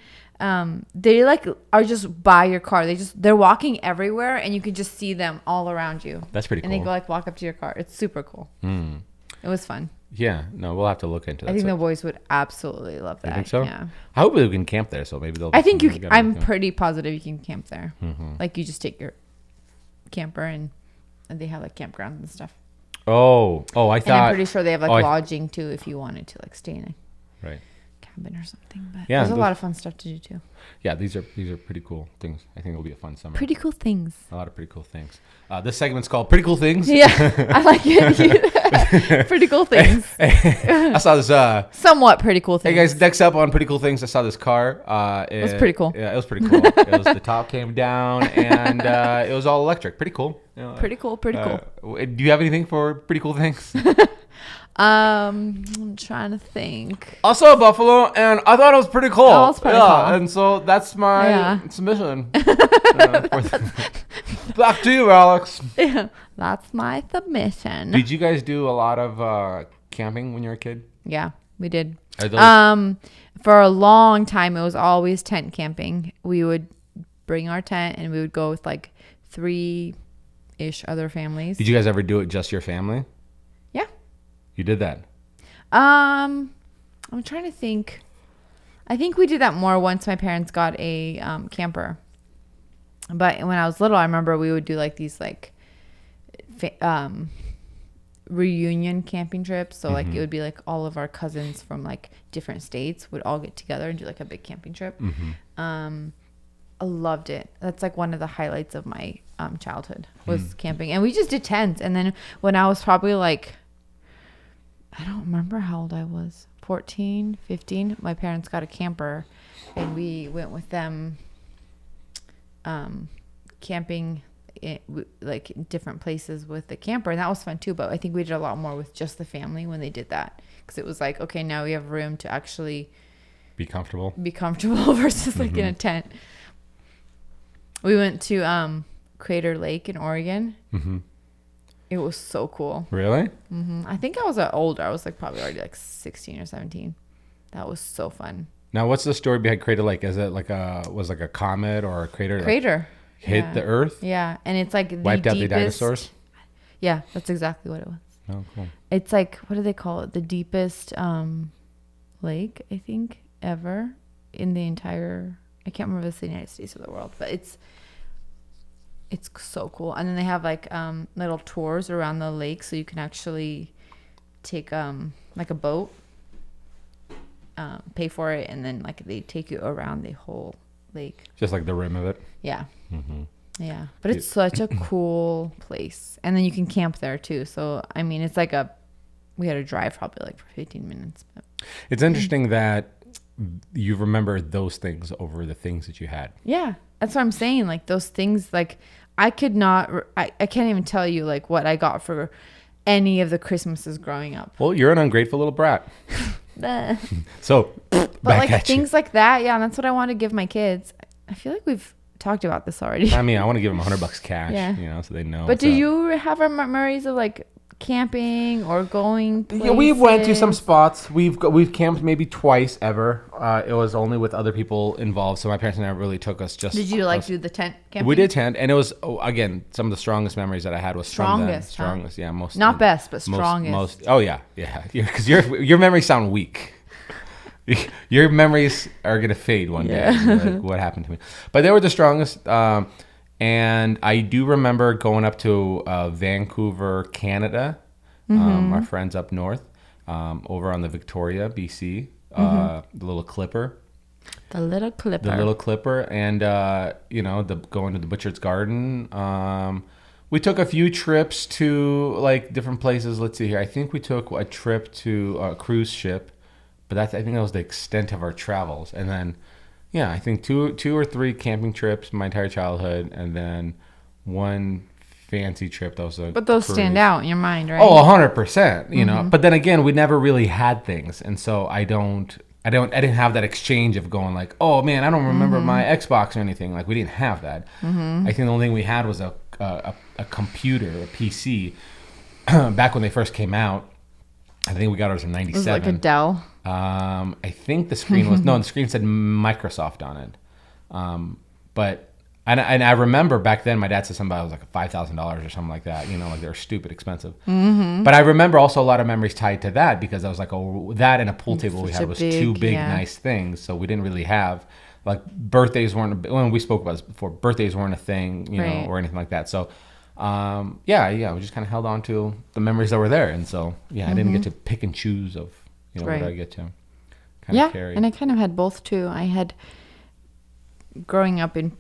They like are just by your car. They're walking everywhere, and you can just see them all around you. That's pretty cool. And they go like walk up to your car. It's super cool. It was fun. Yeah, no, we'll have to look into that. I think the boys would absolutely love that. You think so? Yeah. I hope we can camp there, so maybe they'll. I think I'm pretty positive you can camp there. Like you just take your camper and they have like campgrounds and stuff. Oh, I thought. And I'm pretty sure they have like lodging too if you wanted to like stay in a cabin or something. But there's a lot of fun stuff to do too. Yeah, these are pretty cool things. I think it'll be a fun summer. Pretty cool things. A lot of pretty cool things. This segment's called Pretty Cool Things. Yeah, I like it. Pretty cool things. I saw this. Somewhat pretty cool things. Hey guys, next up on Pretty Cool Things, I saw this car. It was pretty cool. Yeah, it was pretty cool. The top came down and it was all electric. Pretty cool. Pretty cool. Do you have anything for Pretty Cool Things? I'm trying to think. I saw a buffalo and I thought it was pretty cool. Oh, it's pretty cool. And so that's my submission. Back to you, Alex. Yeah, that's my submission. Did you guys do a lot of camping when you were a kid? Yeah, we did. For a long time, it was always tent camping. We would bring our tent and we would go with like 3-ish other families. Did you guys ever do it just your family? Yeah. You did that? I'm trying to think. I think we did that more once my parents got a camper. But when I was little, I remember we would do like these like reunion camping trips. So like it would be like all of our cousins from like different states would all get together and do like a big camping trip. I loved it. That's like one of the highlights of my childhood was camping. And we just did tents. And then when I was probably like, I don't remember how old I was, 14, 15, my parents got a camper and we went with them camping like in different places with the camper, and that was fun too. But I think we did a lot more with just the family when they did that, because it was like, okay, now we have room to actually be comfortable versus like in a tent. We went to Crater Lake in Oregon. It was so cool. Really? I think I was older. I was like probably already like 16 or 17. That was so fun. Now, what's the story behind Crater Lake? Is it like a comet or a crater? Crater. Hit the earth? Yeah. And it's like wiped out the dinosaurs? Yeah, that's exactly what it was. Oh, cool. It's like, what do they call it? The deepest lake, I think, ever in the entire, I can't remember if it's the United States or the world, but it's so cool. And then they have like little tours around the lake, so you can actually take like a boat pay for it, and then like they take you around the whole lake. Just like the rim of it. Yeah. Yeah, but it's such a cool place, and then you can camp there too. So I mean, it's like we had to drive probably like for 15 minutes. But it's interesting that you remember those things over the things that you had. Yeah, that's what I'm saying. Like those things, like I can't even tell you like what I got for any of the Christmases growing up. Well, you're an ungrateful little brat. So, but like things like that, yeah, that's what I want to give my kids. I feel like we've talked about this already. I mean, I want to give them $100 cash, so they know. But do you have memories of like camping or going places? Yeah, we went to some spots. We've camped maybe twice ever. It was only with other people involved, so my parents never really took us. Just did you do the tent camping? We did tent, and it was again some of the strongest memories that I had was strongest, from them. Yeah, most not best, but strongest. Most. Oh yeah, because your memories sound weak. Your memories are gonna fade one day. Like, what happened to me? But they were the strongest. And I do remember going up to Vancouver, Canada. Our friends up north, over on the Victoria, BC, the little Clipper. The little Clipper. And going to the Butcher's Garden. We took a few trips to like different places. Let's see here. I think we took a trip to a cruise ship. But I think that was the extent of our travels. And then, yeah, I think two or three camping trips my entire childhood, and then one fancy trip that was a But those cruise. Stand out in your mind, right? Oh, 100%. You know, but then again, we never really had things, and so I didn't have that exchange of going like, oh man, I don't remember my Xbox or anything. Like we didn't have that. I think the only thing we had was a computer, a PC, back when they first came out. I think we got ours in '97. Was it like a Dell? I think the screen was the screen said Microsoft on it. But I remember back then my dad said something about it was like $5,000 or something like that. Like they were stupid expensive. But I remember also a lot of memories tied to that because I was like, oh, that and a pool table we had was two big nice things. So we didn't really have like birthdays weren't. When we spoke about this before, birthdays weren't a thing, know, or anything like that. So. We just kind of held on to the memories that were there, and so I didn't get to pick and choose of what I get to kind of carry. And I kind of had both too. I had growing up in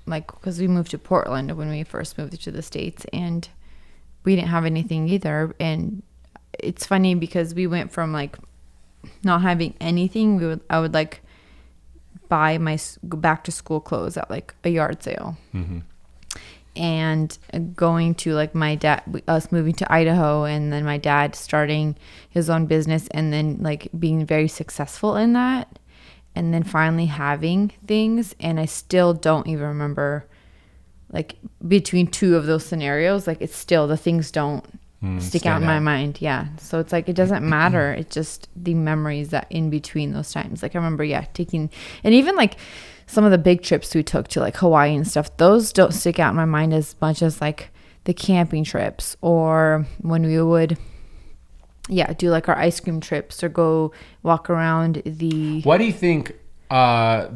because we moved to Portland when we first moved to the States, and we didn't have anything either. And it's funny because we went from like not having anything. I would like buy my back to school clothes at like a yard sale. And going to like my dad, us moving to Idaho, and then my dad starting his own business, and then like being very successful in that, and then finally having things. And I still don't even remember like between two of those scenarios, like it's still the things don't stick out in my mind. Yeah. So it's like, it doesn't matter. It's just the memories that in between those times. Like I remember, taking, and even like some of the big trips we took to like Hawaii and stuff, those don't stick out in my mind as much as like the camping trips, or when we would do like our ice cream trips or go walk around the. What do you think things, I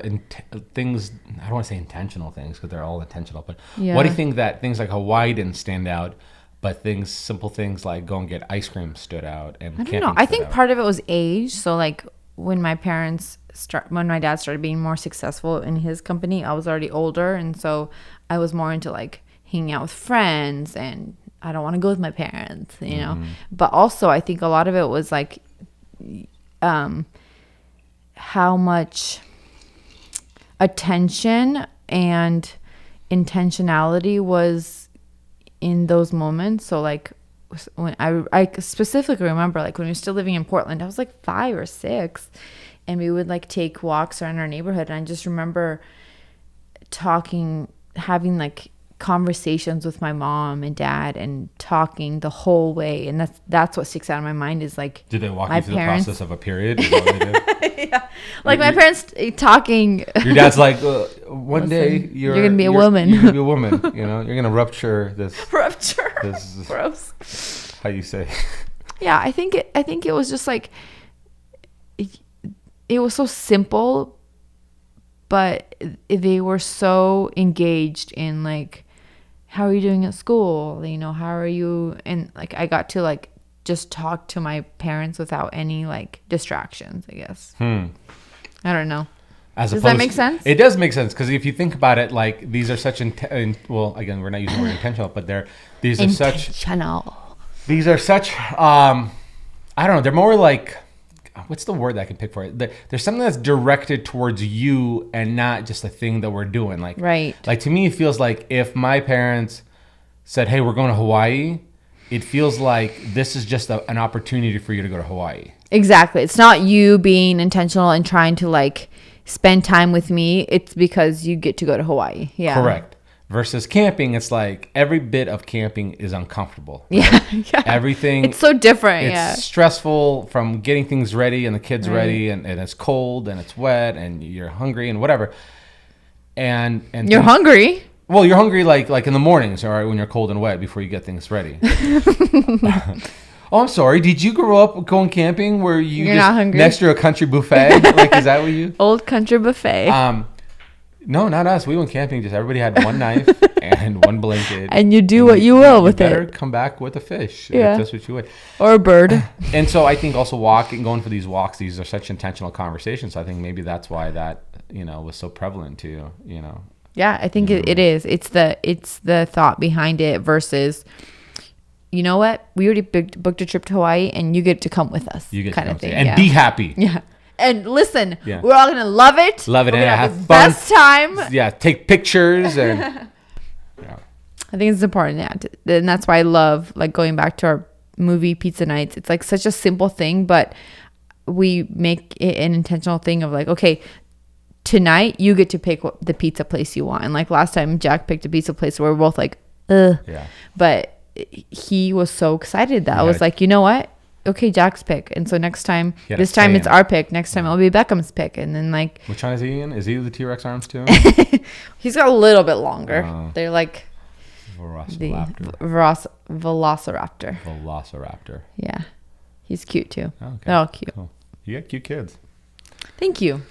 don't want to say intentional things because they're all intentional, but what do you think that things like Hawaii didn't stand out, but simple things like go and get ice cream stood out? And I don't know. I think part of it was age. So like when my dad started being more successful in his company, I was already older, and so I was more into like hanging out with friends, and I don't want to go with my parents, you know. But also I think a lot of it was like how much attention and intentionality was in those moments. So like when I specifically remember like when we were still living in Portland, I was like 5 or 6, and we would like take walks around our neighborhood, and I just remember having like conversations with my mom and dad and talking the whole way. And that's what sticks out in my mind is like, did they walk you through the process of a period? Is that what they did? Yeah, like my parents talking. Your dad's like, one day you're gonna be a woman. You're gonna be a woman. You're gonna rupture this. This Gross. How you say? Yeah, I think it was just like it was so simple, but they were so engaged in like, how are you doing at school? How are you? And like I got to like just talk to my parents without any like distractions, I guess. I don't know. Does that make sense? It does make sense, because if you think about it, like these are such well, again, we're not using the word intentional, but these are such I don't know, they're more like, what's the word that I can pick for it? There's something that's directed towards you and not just a thing that we're doing. Like, right. Like, to me, it feels like if my parents said, hey, we're going to Hawaii, it feels like this is just an opportunity for you to go to Hawaii. Exactly. It's not you being intentional and trying to like spend time with me. It's because you get to go to Hawaii. Yeah. Correct. Versus camping, it's like every bit of camping is uncomfortable. Right? Yeah. Everything. It's so different. It's stressful from getting things ready and the kids ready, and it's cold and it's wet and you're hungry and whatever. And you're hungry. Well, you're hungry like in the mornings, or when you're cold and wet before you get things ready. Oh, I'm sorry. Did you grow up going camping where you're just not hungry next to a country buffet? Like, is that what you? Old country buffet. No, not us. We went camping. Just everybody had one knife and one blanket. And you do what you will with it. You better come back with a fish. Yeah. If that's what you would. Or a bird. And so I think also going for these walks, these are such intentional conversations. So I think maybe that's why that, was so prevalent too, Yeah, I think it is. It's the thought behind it versus, you know what? We already booked a trip to Hawaii and you get to come with us. You get kind to of thing. And be happy. Yeah. And listen, we're all going to love it. Love it. We're and have have the fun. Best time. Yeah. Take pictures. And I think it's important. Yeah. And that's why I love like going back to our movie pizza nights. It's like such a simple thing, but we make it an intentional thing of like, okay, tonight you get to pick the pizza place you want. And like last time Jack picked a pizza place where we're both like, ugh. Yeah. But he was so excited that I was like, you know what? Okay, Jack's pick. And so next time, this time it's our pick. Next time it'll be Beckham's pick. And then like, which one is he in? Is he the T-Rex arms too? He's got a little bit longer. They're like Velociraptor. Velociraptor. Yeah. He's cute too. Okay. They're all cute. Cool. You got cute kids. Thank you.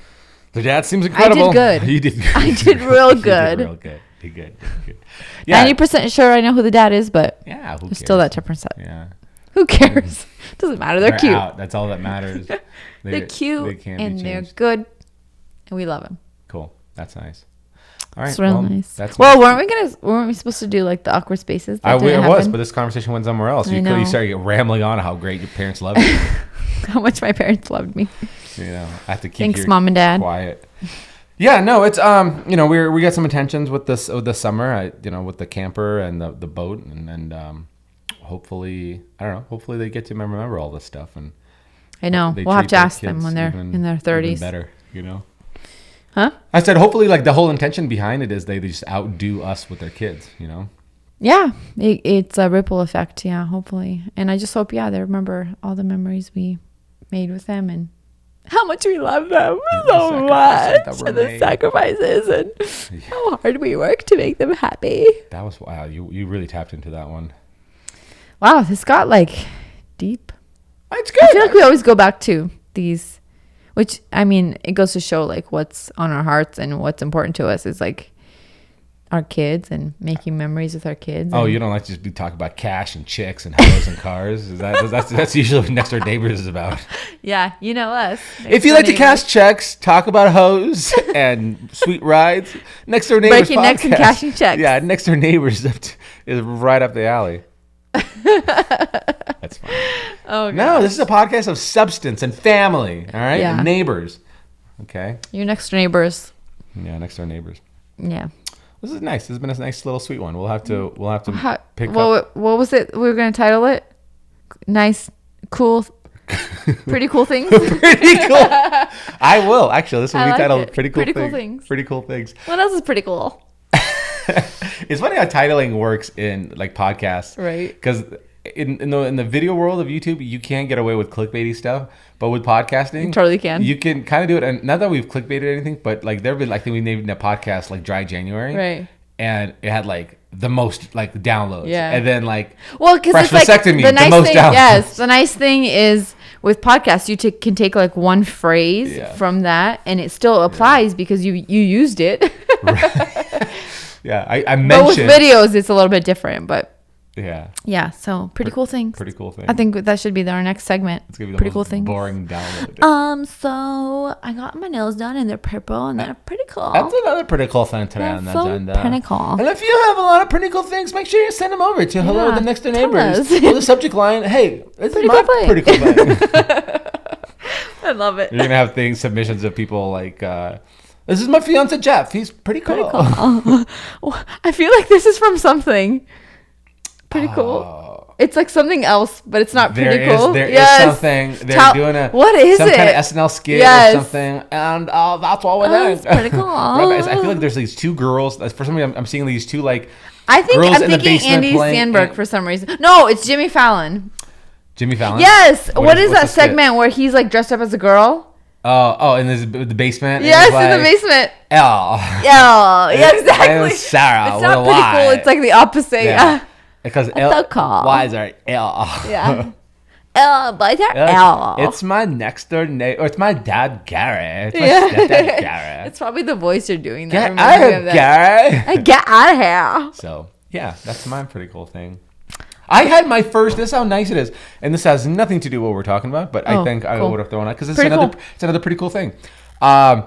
The dad seems incredible. I did good. You did good. I did real good. You did good. Yeah. 90% sure I know who the dad is, but yeah, who cares? Still that 10%. Yeah. Who cares? Doesn't matter. They're cute. Out. That's all that matters. They're cute and they're good, and we love them. Cool. That's nice. All right. It's real nice. That's well, nice. weren't we supposed to do like the awkward spaces? I was, but this conversation went somewhere else. You started rambling on how great your parents love you. How much my parents loved me. I have to keep Thanks, Mom and Dad. Quiet. Yeah, no, it's we got some intentions with this summer. With the camper and the boat, and hopefully, I don't know. Hopefully, they get to remember all this stuff, and I know we'll have to ask them when they're in their 30s. Better, Huh? I said hopefully, like the whole intention behind it is they just outdo us with their kids. Yeah, it's a ripple effect. Yeah, hopefully, and I just hope they remember all the memories we made with them and how much we love them so much, and the sacrifices and how hard we work to make them happy. That was wow. You really tapped into that one. Wow, this got like deep. It's good. I feel like we always go back to these, which I mean, it goes to show like what's on our hearts and what's important to us is like our kids and making memories with our kids. Oh, you don't like to just be talking about cash and chicks and houses and cars? That's usually what Next Door Neighbors is about. Yeah, you know us. If you like to cash checks, talk about hoes and sweet rides, Next Door Neighbors breaking necks and cashing checks. Yeah, Next Door Neighbors is right up the alley. That's fine. Oh, no, this is a podcast of substance and family. All right, and neighbors. Okay. Your next door neighbors. Yeah, next door neighbors. Yeah. This is nice. This has been a nice little sweet one. We'll have to pick up. What was it? We were going to title it. Nice, cool, pretty cool things. Pretty cool. I will actually. This will be titled "Pretty Cool Things." Pretty cool things. What else is pretty cool? It's funny how titling works in like podcasts, right? Because in the video world of YouTube, you can't get away with clickbaity stuff, but with podcasting, you totally can. You can kind of do it, and not that we've clickbaited anything, but like there've been, I think we named a podcast like Dry January, right? And it had like the most like downloads, and then like because fresh vasectomy, the nice the most thing, downloads. Yes, the nice thing is with podcasts, you can take like one phrase from that, and it still applies because you used it. Right. Yeah, I mentioned. But with videos, it's a little bit different, but Yeah. Yeah, so pretty cool things. Pretty cool thing. I think that should be our next segment. It's gonna be the pretty most cool thing. boring download. So I got my nails done and they're purple and they're pretty cool. That's another pretty cool thing today on the so agenda. pretty cool. And if you have a lot of pretty cool things, make sure you send them over to hello the next door tell neighbors. us. Or the subject line, hey, this Pretty is my cool thing. pretty cool thing. I love it. You're gonna have submissions of people like, this is my fiance Jeff. He's pretty cool. I feel like this is from something. Pretty cool. It's like something else, but it's not pretty cool. There is something. They're doing what is some it? kind of SNL skit or something, and that's what we're doing. It's pretty cool. Right, I feel like there's these two girls. For some reason, I'm seeing these two like. I think girls I'm in the thinking basement Andy playing- Samberg for some reason. No, it's Jimmy Fallon. Jimmy Fallon. Yes. What is what's that the skit? segment where he's like dressed up as a girl? In the basement. Yes, in the basement. Oh. Yeah, exactly. Sarah, It's not pretty cool. It's like the opposite. Yeah. Because so cool. Y's are L. Yeah. Boys are L. It's my next door neighbor. It's my dad, Gary. It's my stepdad, Gary. It's probably the voice you're doing. Get That out reminds me of of that. Gary. Get out of here. So, yeah, that's my pretty cool thing. I had my first. This is how nice it is, and this has nothing to do with what we're talking about. But I think I would have thrown it because it's Pretty another. cool. It's another pretty cool thing. I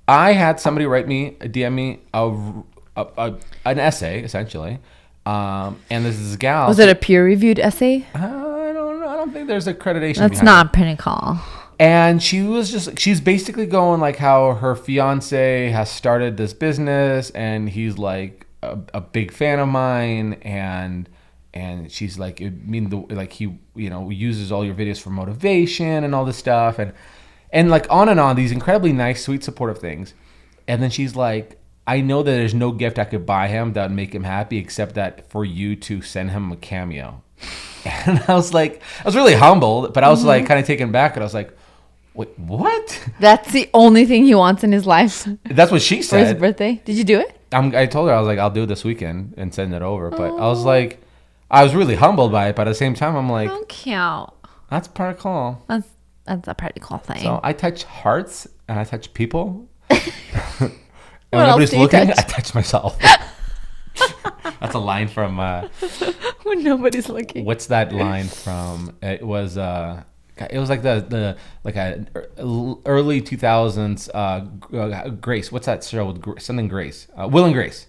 had somebody write me, DM me an essay essentially, and this is a gal. Was it a peer-reviewed essay? I don't know. I don't think there's accreditation. That's behind not pretty cool. And she's basically going like how her fiance has started this business, and he's like a big fan of mine, and she's like, he uses all your videos for motivation and all this stuff, and like on and on, these incredibly nice, sweet, supportive things. And then she's like, I know that there's no gift I could buy him that would make him happy except that for you to send him a cameo. And I was really humbled, but I was like kind of taken back, and I was like, wait, what? That's the only thing he wants in his life That's what she for his said. birthday. Did you do it? I told her, I was like, I'll do it this weekend and send it over. But I was like, I was really humbled by it, but at the same time, I'm like, How cute. that's pretty cool. That's a pretty cool thing. So I touch hearts and I touch people. And What when else nobody's do you looking, touch? I touch myself. That's a line from When nobody's looking. what's that line from? It was like the like a early 2000s Grace. What's that show with something Grace? Will and Grace.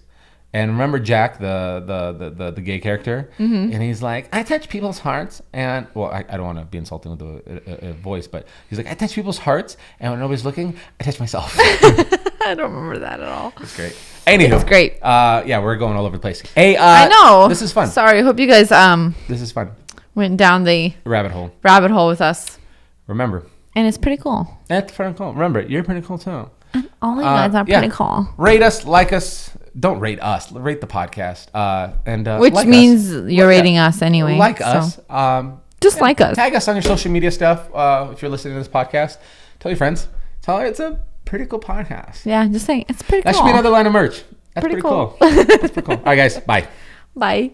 And remember Jack, the gay character, and he's like, I touch people's hearts, and well, I don't want to be insulting with the voice, but he's like, I touch people's hearts, and when nobody's looking, I touch myself. I don't remember that at all. It's great. Anywho, It's great. Yeah, we're going all over the place. Hey, I know. This is fun. Sorry. I hope you guys This is fun. went down the Rabbit hole. rabbit hole with us. Remember, And it's pretty cool. that's pretty cool. Remember, you're pretty cool too. All you guys are yeah. pretty cool. Rate us, like us. Don't rate us. Rate the podcast. Which like means us. you're rating us anyway. Like so. us. Just like us. Tag us on your social media stuff. If you're listening to this podcast, tell your friends. Tell her it's a pretty cool podcast. Yeah, just saying. It's pretty cool. That should be another line of merch. That's Pretty pretty cool. cool. That's pretty cool. All right, guys. Bye. Bye.